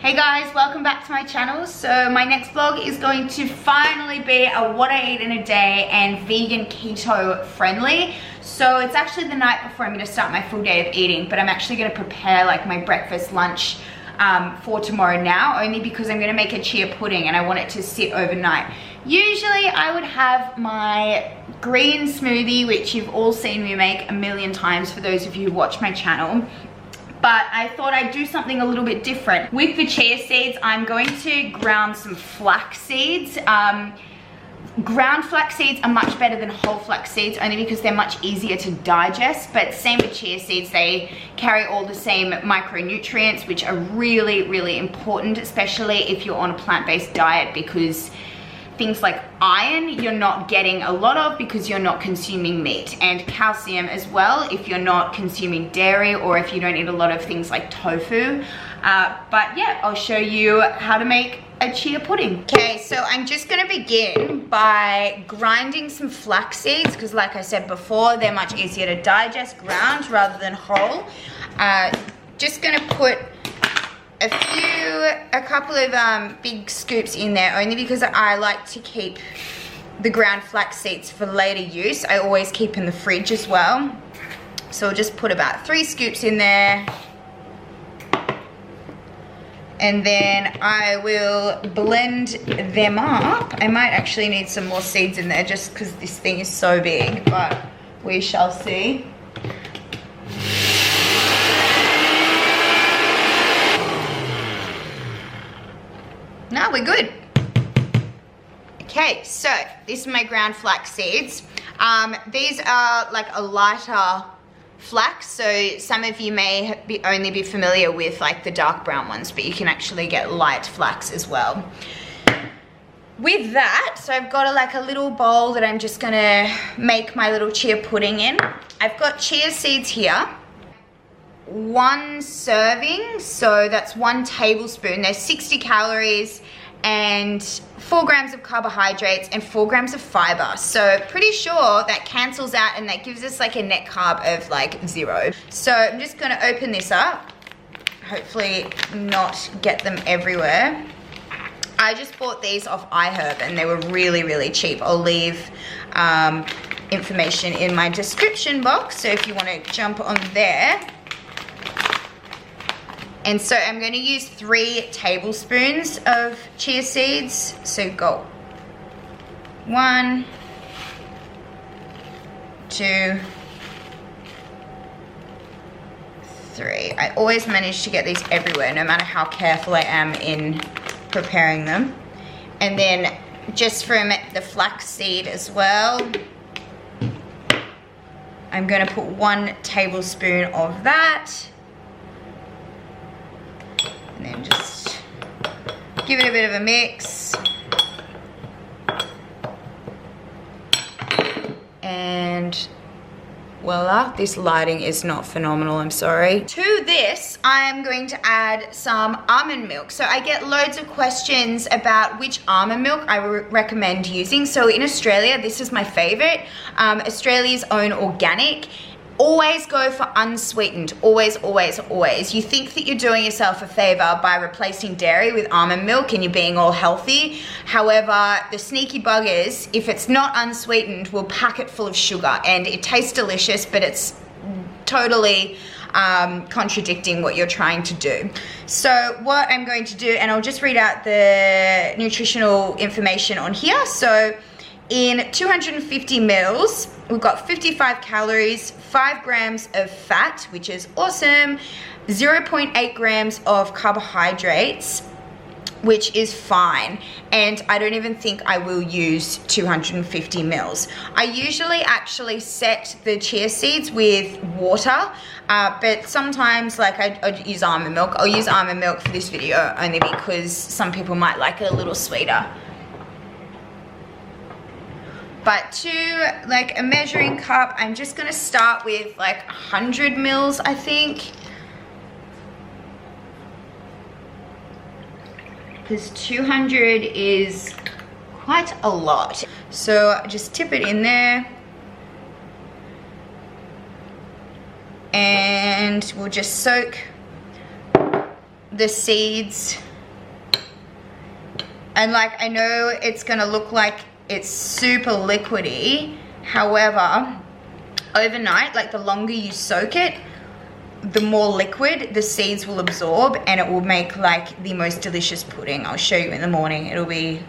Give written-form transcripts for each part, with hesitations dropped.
Hey guys, welcome back to my channel. So my next vlog is going to finally be a what I eat in a day and vegan keto friendly. So it's actually the night before I'm going to start my full day of eating, but I'm actually going to prepare like my breakfast, lunch for tomorrow now, only because I'm going to make a chia pudding and I want it to sit overnight. Usually I would have my green smoothie, which you've all seen me make a million times for those of you who watch my channel. But I thought I'd do something a little bit different. With the chia seeds, I'm going to ground some flax seeds. Ground flax seeds are much better than whole flax seeds, only because they're much easier to digest. But same with chia seeds, they carry all the same micronutrients, which are really, really important, especially if you're on a plant-based diet, because things like iron you're not getting a lot of because you're not consuming meat, and calcium as well if you're not consuming dairy or if you don't eat a lot of things like tofu. But yeah, I'll show you how to make a chia pudding. Okay, so I'm just gonna begin by grinding some flax seeds because, like I said before, they're much easier to digest ground rather than whole. Just gonna put a couple of big scoops in there, only because I like to keep the ground flax seeds for later use. I always keep in the fridge as well. So I'll just put about 3 scoops in there. And then I will blend them up. I might actually need some more seeds in there just because this thing is so big, but we shall see. No, we're good. Okay, so this is my ground flax seeds. These are like a lighter flax, so some of you may only be familiar with like the dark brown ones, but you can actually get light flax as well. With that, so I've got like a little bowl that I'm just gonna make my little chia pudding in. I've got chia seeds here. 1 serving, so that's 1 tablespoon. There's 60 calories and 4 grams of carbohydrates and 4 grams of fiber. So pretty sure that cancels out and that gives us like a net carb of like 0. So I'm just gonna open this up, hopefully not get them everywhere. I just bought these off iHerb and they were really, really cheap. I'll leave information in my description box, so if you wanna jump on there. And so I'm going to use 3 tablespoons of chia seeds. So go 1, 2, 3. I always manage to get these everywhere, no matter how careful I am in preparing them. And then just from the flax seed as well, I'm going to put 1 tablespoon of that. And then just give it a bit of a mix. And voila, this lighting is not phenomenal, I'm sorry. To this, I'm going to add some almond milk. So I get loads of questions about which almond milk I recommend using. So in Australia, this is my favorite, Australia's own organic. Always go for unsweetened, always, always, always. You think that you're doing yourself a favor by replacing dairy with almond milk and you're being all healthy. However, the sneaky buggers, if it's not unsweetened, will pack it full of sugar, and it tastes delicious, but it's totally contradicting what you're trying to do. So what I'm going to do, and I'll just read out the nutritional information on here. So in 250 mils, we've got 55 calories, 5 grams of fat, which is awesome, 0.8 grams of carbohydrates, which is fine. And I don't even think I will use 250 mils. I usually actually set the chia seeds with water, but sometimes like I use almond milk. I'll use almond milk for this video only because some people might like it a little sweeter. But to like a measuring cup, I'm just gonna start with like 100 mils, I think. Because 200 is quite a lot. So just tip it in there. And we'll just soak the seeds And like, I know it's gonna look like it's super liquidy. However, overnight, like the longer you soak it, the more liquid the seeds will absorb, and it will make like the most delicious pudding. I'll show you in the morning. It'll be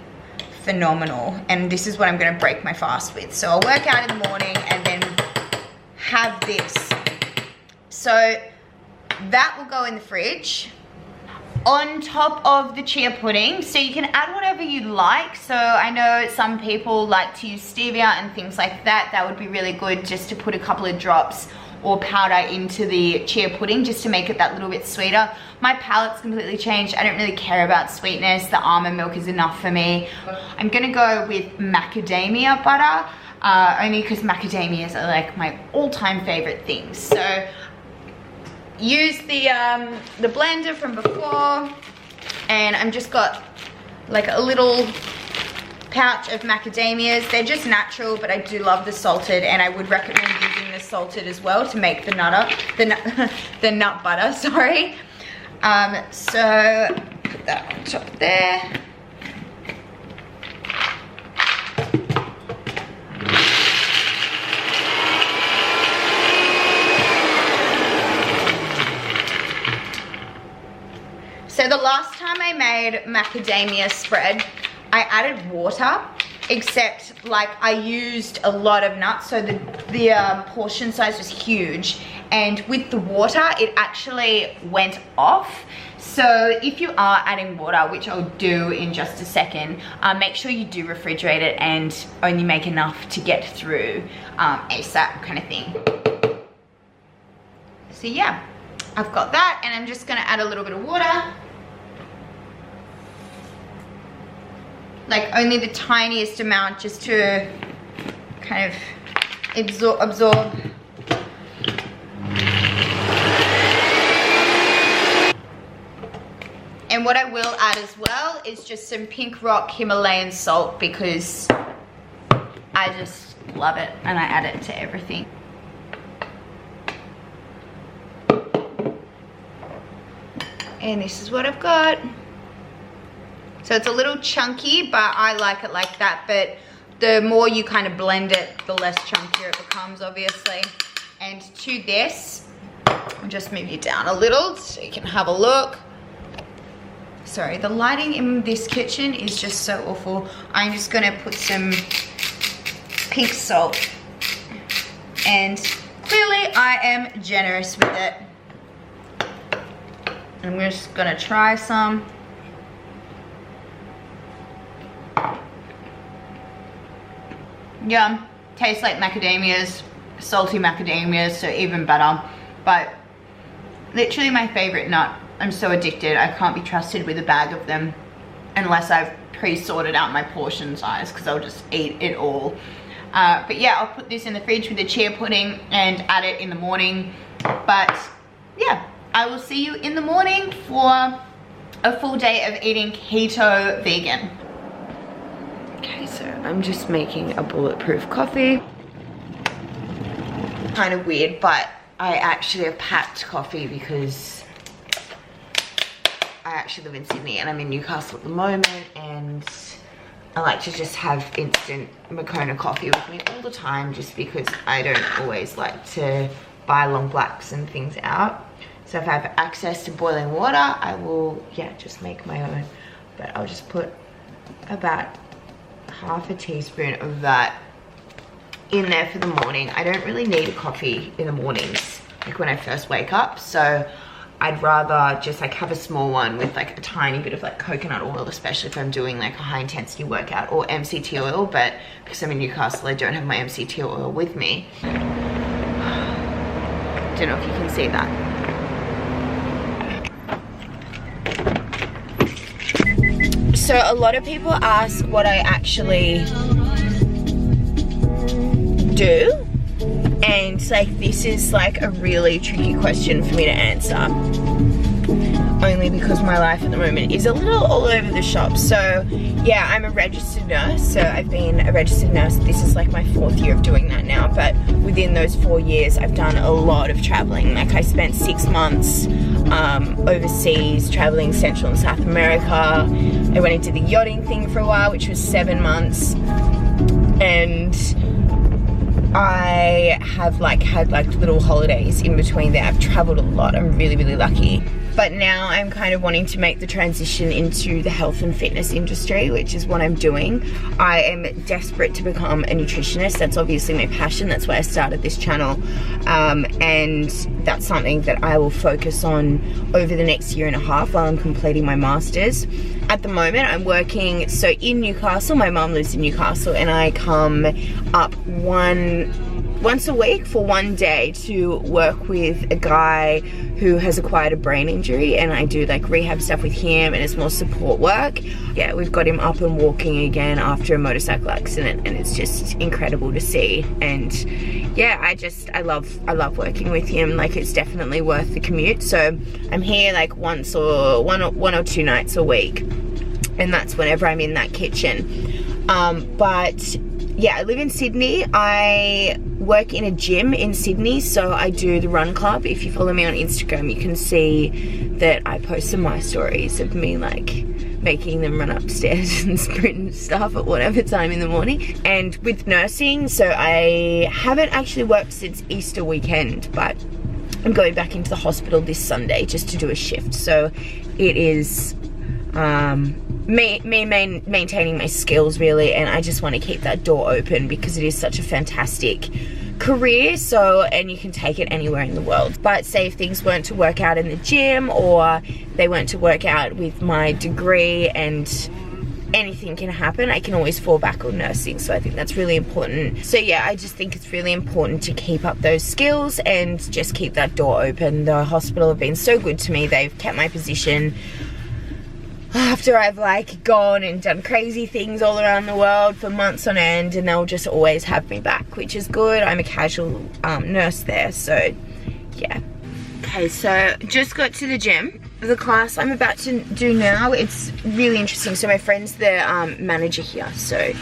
phenomenal. And this is what I'm gonna break my fast with. So I'll work out in the morning and then have this. So that will go in the fridge on top of the chia pudding. So you can add whatever you like. So I know some people like to use stevia and things like that. That would be really good, just to put a couple of drops or powder into the chia pudding just to make it that little bit sweeter. My palate's completely changed. I don't really care about sweetness. The almond milk is enough for me. I'm gonna go with macadamia butter, only because macadamias are like my all-time favorite things. So use the blender from before, and I'm just got like a little pouch of macadamias. They're just natural, but I do love the salted, and I would recommend using the salted as well to make the the nut butter, sorry. So put that on top there. So the last time I made macadamia spread, I added water, except like I used a lot of nuts, so the portion size was huge, and with the water it actually went off. So if you are adding water, which I'll do in just a second, make sure you do refrigerate it and only make enough to get through ASAP kind of thing. So yeah, I've got that, and I'm just gonna add a little bit of water. Like only the tiniest amount, just to kind of absorb. And what I will add as well is just some pink rock Himalayan salt, because I just love it and I add it to everything. And this is what I've got. So it's a little chunky, but I like it like that. But the more you kind of blend it, the less chunkier it becomes, obviously. And to this, I'll just move you down a little so you can have a look. Sorry, the lighting in this kitchen is just so awful. I'm just gonna put some pink salt. And clearly I am generous with it. I'm just gonna try some. Yum, tastes like macadamias, salty macadamias, so even better. But literally my favorite nut. I'm so addicted. I can't be trusted with a bag of them unless I've pre-sorted out my portion size, because I'll just eat it all. But yeah, I'll put this in the fridge with the chia pudding and add it in the morning. But yeah, I will see you in the morning for a full day of eating keto vegan. Okay, so I'm just making a bulletproof coffee. Kind of weird, but I actually have packed coffee because I actually live in Sydney and I'm in Newcastle at the moment, and I like to just have instant Moccona coffee with me all the time, just because I don't always like to buy long blacks and things out. So if I have access to boiling water, I will, yeah, just make my own. But I'll just put about half a teaspoon of that in there for the morning. I don't really need a coffee in the mornings, like when I first wake up, so I'd rather just like have a small one with like a tiny bit of like coconut oil, especially if I'm doing like a high intensity workout, or MCT oil. But because I'm in Newcastle, I don't have my MCT oil with me. Don't know if you can see that. So a lot of people ask what I actually do, and like this is like a really tricky question for me to answer, only mainly because my life at the moment is a little all over the shop. So yeah, I'm a registered nurse, so I've been a registered nurse. This is like my 4th year of doing that now, but within those 4 years I've done a lot of traveling. Like I spent 6 months overseas traveling Central and South America. I went into the yachting thing for a while, which was 7 months, and I have like had like little holidays in between there. I've traveled a lot. I'm really, really lucky. But now I'm kind of wanting to make the transition into the health and fitness industry, which is what I'm doing. I am desperate to become a nutritionist. That's obviously my passion. That's why I started this channel. And that's something that I will focus on over the next 1.5 years while I'm completing my master's. At the moment, I'm working, so in Newcastle, my mum lives in Newcastle, and I come up once a week for 1 day to work with a guy who has acquired a brain injury, and I do like rehab stuff with him, and it's more support work. Yeah, we've got him up and walking again after a motorcycle accident, and it's just incredible to see. And yeah, I love working with him. Like, it's definitely worth the commute. So I'm here like one or two nights a week, and that's whenever I'm in that kitchen. But yeah, I live in Sydney. I work in a gym in Sydney, so I do the run club. If you follow me on Instagram, you can see that I post some of my stories of me like making them run upstairs and sprint and stuff at whatever time in the morning. And with nursing, so I haven't actually worked since Easter weekend, but I'm going back into the hospital this Sunday just to do a shift. So it is maintaining my skills really, and I just want to keep that door open because it is such a fantastic career. So, and you can take it anywhere in the world. But say if things weren't to work out in the gym, or they weren't to work out with my degree, and anything can happen, I can always fall back on nursing. So I think that's really important. So yeah, I just think it's really important to keep up those skills and just keep that door open. The hospital have been so good to me. They've kept my position after I've like gone and done crazy things all around the world for months on end, and they'll just always have me back, which is good. I'm a casual nurse there, so yeah. Okay, so just got to the gym. The class I'm about to do now, it's really interesting. So my friend's the manager here, so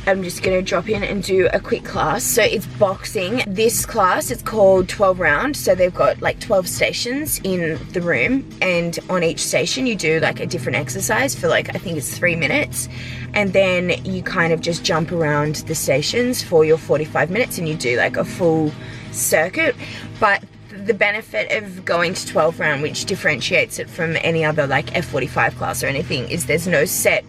I'm just gonna drop in and do a quick class. So it's boxing. This class, it's called 12 round. So they've got like 12 stations in the room, and on each station you do like a different exercise for like, I think it's 3 minutes. And then you kind of just jump around the stations for your 45 minutes, and you do like a full circuit. But the benefit of going to 12 round, which differentiates it from any other like F45 class or anything, is there's no set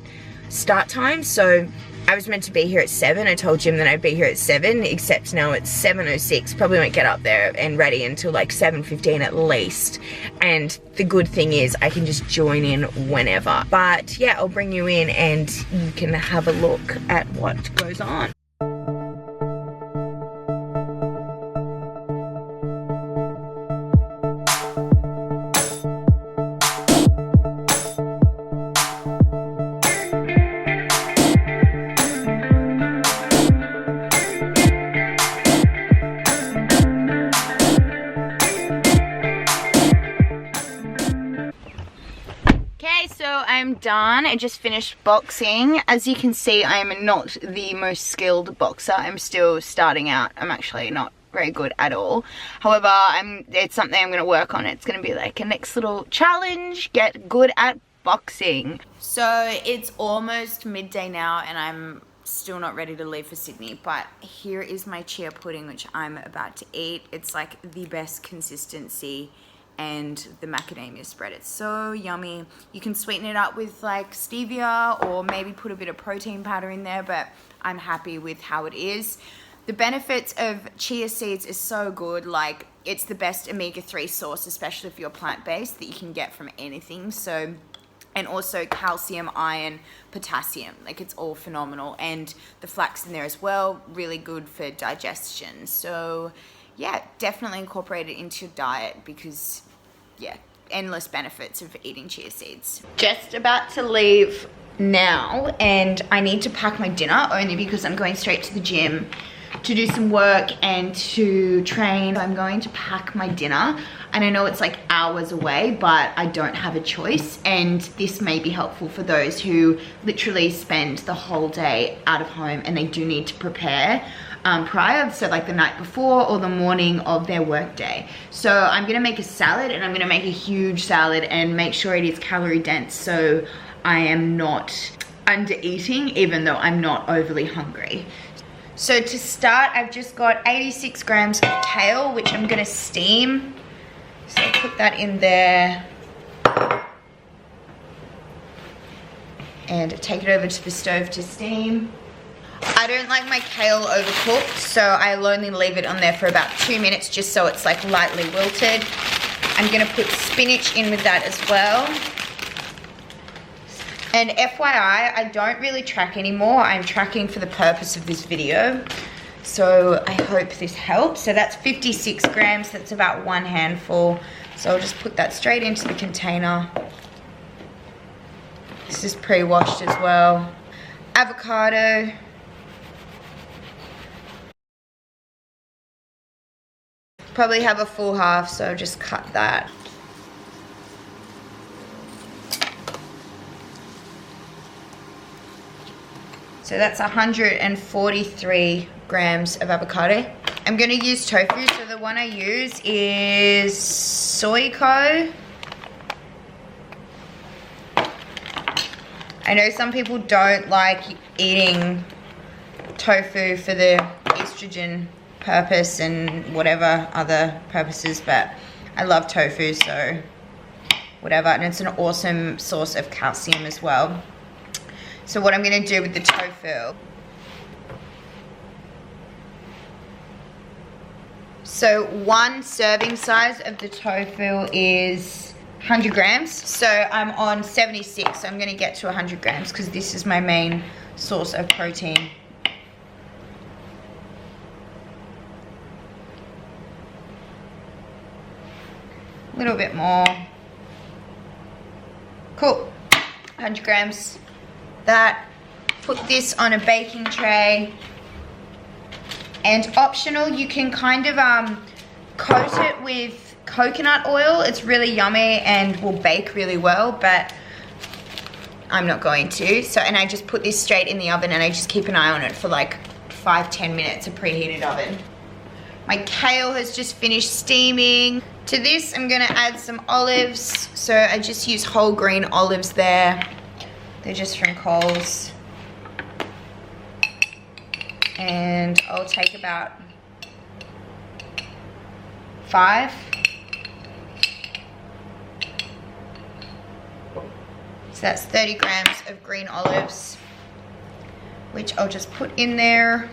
start time. So I was meant to be here at 7. I told Jim that I'd be here at 7, except now it's 7:06. Probably won't get up there and ready until like 7:15 at least. And the good thing is I can just join in whenever. But yeah, I'll bring you in and you can have a look at what goes on. I'm done. I just finished boxing. As you can see, I am not the most skilled boxer. I'm still starting out. I'm actually not very good at all. However, it's something I'm going to work on. It's going to be like a next little challenge, get good at boxing. So it's almost midday now, and I'm still not ready to leave for Sydney, but here is my chia pudding, which I'm about to eat. It's like the best consistency, and the macadamia spread, it's so yummy. You can sweeten it up with like stevia, or maybe put a bit of protein powder in there, but I'm happy with how it is. The benefits of chia seeds is so good. Like, it's the best omega-3 source, especially if you're plant-based, that you can get from anything. So, and also calcium, iron, potassium, like it's all phenomenal. And the flax in there as well, really good for digestion. So yeah, definitely incorporate it into your diet, because yeah, endless benefits of eating chia seeds. Just about to leave now, and I need to pack my dinner only because I'm going straight to the gym. to do some work and to train. I'm going to pack my dinner, and I know it's like hours away, but I don't have a choice, and this may be helpful for those who literally spend the whole day out of home and they do need to prepare prior, so like the night before or the morning of their work day. So I'm gonna make a salad, and I'm gonna make a huge salad and make sure it is calorie dense so I am not under eating even though I'm not overly hungry. So to start, I've just got 86 grams of kale, which I'm gonna steam. So I'll put that in there and take it over to the stove to steam. I don't like my kale overcooked, so I'll only leave it on there for about 2 minutes just so it's like lightly wilted. I'm gonna put spinach in with that as well. And FYI, I don't really track anymore. I'm tracking for the purpose of this video. So I hope this helps. So that's 56 grams, that's about 1 handful. So I'll just put that straight into the container. This is pre-washed as well. Avocado. Probably have a full half, so I'll just cut that. So that's 143 grams of avocado. I'm gonna use tofu, so the one I use is Soyco. I know some people don't like eating tofu for the estrogen purpose and whatever other purposes, but I love tofu, so whatever, and it's an awesome source of calcium as well. So what I'm going to do with the tofu, so 1 serving size of the tofu is 100 grams, so I'm on 76, so I'm going to get to 100 grams because this is my main source of protein. A little bit more. Cool. 100 grams. That. Put this on a baking tray. And optional, you can kind of coat it with coconut oil. It's really yummy and will bake really well, but I'm not going to. So, and I just put this straight in the oven and I just keep an eye on it for like 5-10 minutes, a preheated oven. My kale has just finished steaming. To this, I'm gonna add some olives. So I just use whole green olives there. They're just from Coles. And I'll take about 5. So that's 30 grams of green olives, which I'll just put in there.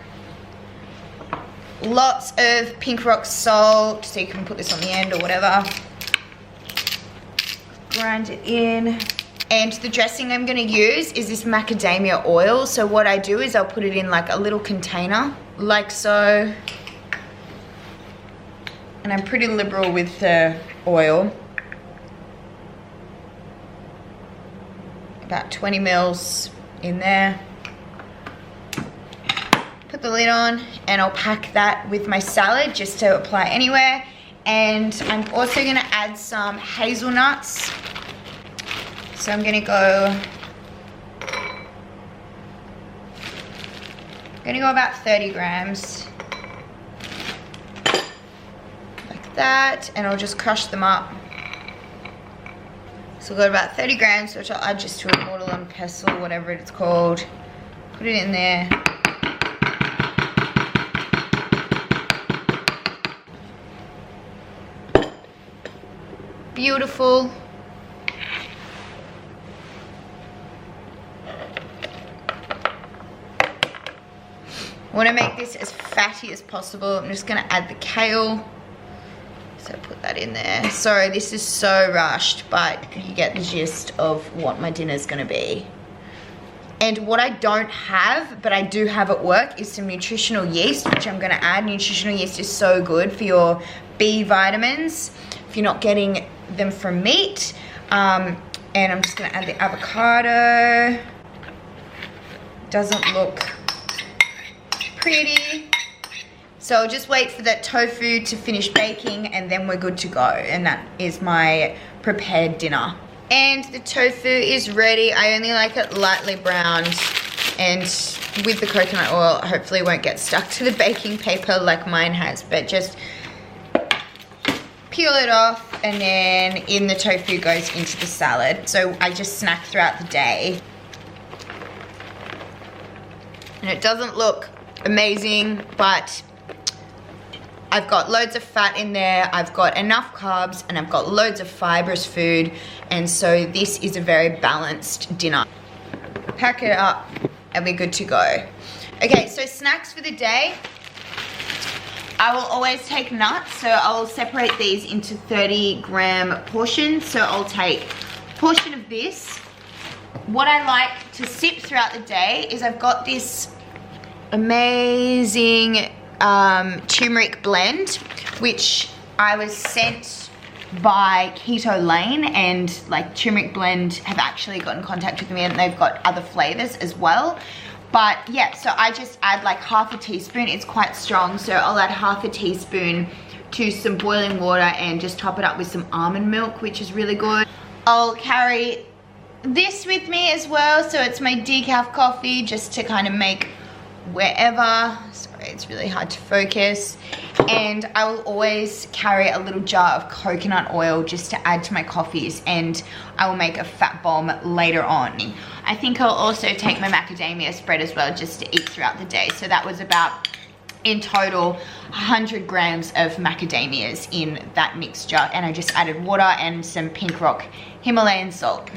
Lots of pink rock salt, so you can put this on the end or whatever. Grind it in. And the dressing I'm gonna use is this macadamia oil. So what I do is I'll put it in like a little container, like so. And I'm pretty liberal with the oil. About 20 mils in there. Put the lid on and I'll pack that with my salad just to apply anywhere. And I'm also gonna add some hazelnuts. So I'm gonna go about 30 grams. Like that, and I'll just crush them up. So we've got about 30 grams, which I'll add just to a mortar and pestle, whatever it's called. Put it in there. Beautiful. I want to make this as fatty as possible. I'm just going to add the kale. So put that in there. Sorry, this is so rushed, but you get the gist of what my dinner's going to be. And what I don't have, but I do have at work, is some nutritional yeast, which I'm going to add. Nutritional yeast is so good for your B vitamins if you're not getting them from meat. And I'm just going to add the avocado. Doesn't look pretty, So I'll just wait for that tofu to finish baking and then we're good to go. And that is my prepared dinner. And the tofu is ready. I only like it lightly browned, and with the coconut oil, hopefully it won't get stuck to the baking paper like mine has, but just peel it off and then in the tofu goes into the salad. So I just snack throughout the day. And it doesn't look amazing, but I've got loads of fat in there, I've got enough carbs, and I've got loads of fibrous food, and so this is a very balanced dinner. Pack it up and we're good to go. Okay, so snacks for the day. I will always take nuts, so I'll separate these into 30-gram portions. So I'll take a portion of this. What I like to sip throughout the day is I've got this amazing turmeric blend, which I was sent by Keto Lane, and like Turmeric Blend have actually got in contact with me and they've got other flavors as well. But yeah, so I just add like half a teaspoon. It's quite strong, so I'll add half a teaspoon to some boiling water and just top it up with some almond milk, which is really good. I'll carry this with me as well, so it's my decaf coffee just to kind of make wherever. Sorry, it's really hard to focus. And I will always carry a little jar of coconut oil just to add to my coffees, and I will make a fat bomb later on. I think I'll also take my macadamia spread as well just to eat throughout the day. So that was about, in total, 100 grams of macadamias in that mixture, and I just added water and some Pink Rock Himalayan salt.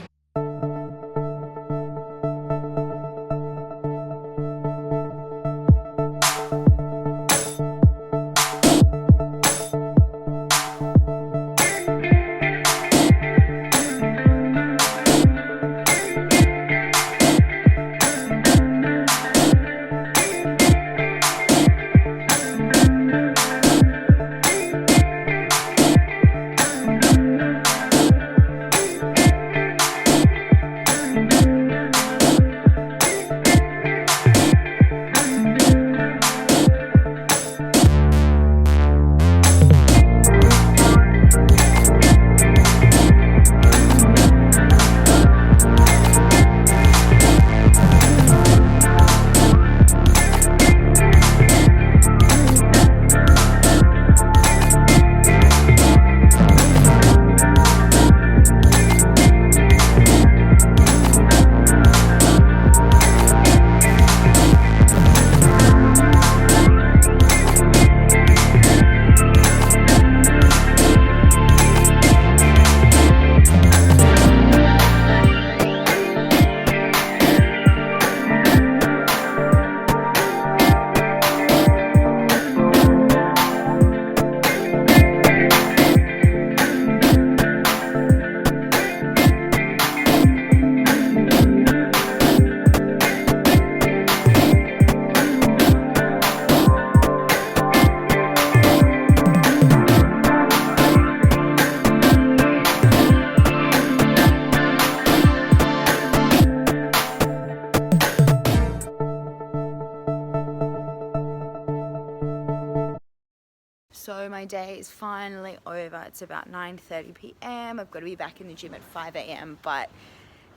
So my day is finally over. It's about 9:30 p.m. I've got to be back in the gym at 5 a.m. But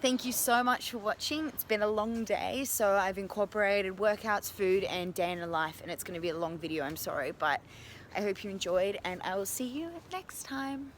thank you so much for watching. It's been a long day, so I've incorporated workouts, food, and day in the life, and it's going to be a long video, I'm sorry, but I hope you enjoyed, and I will see you next time.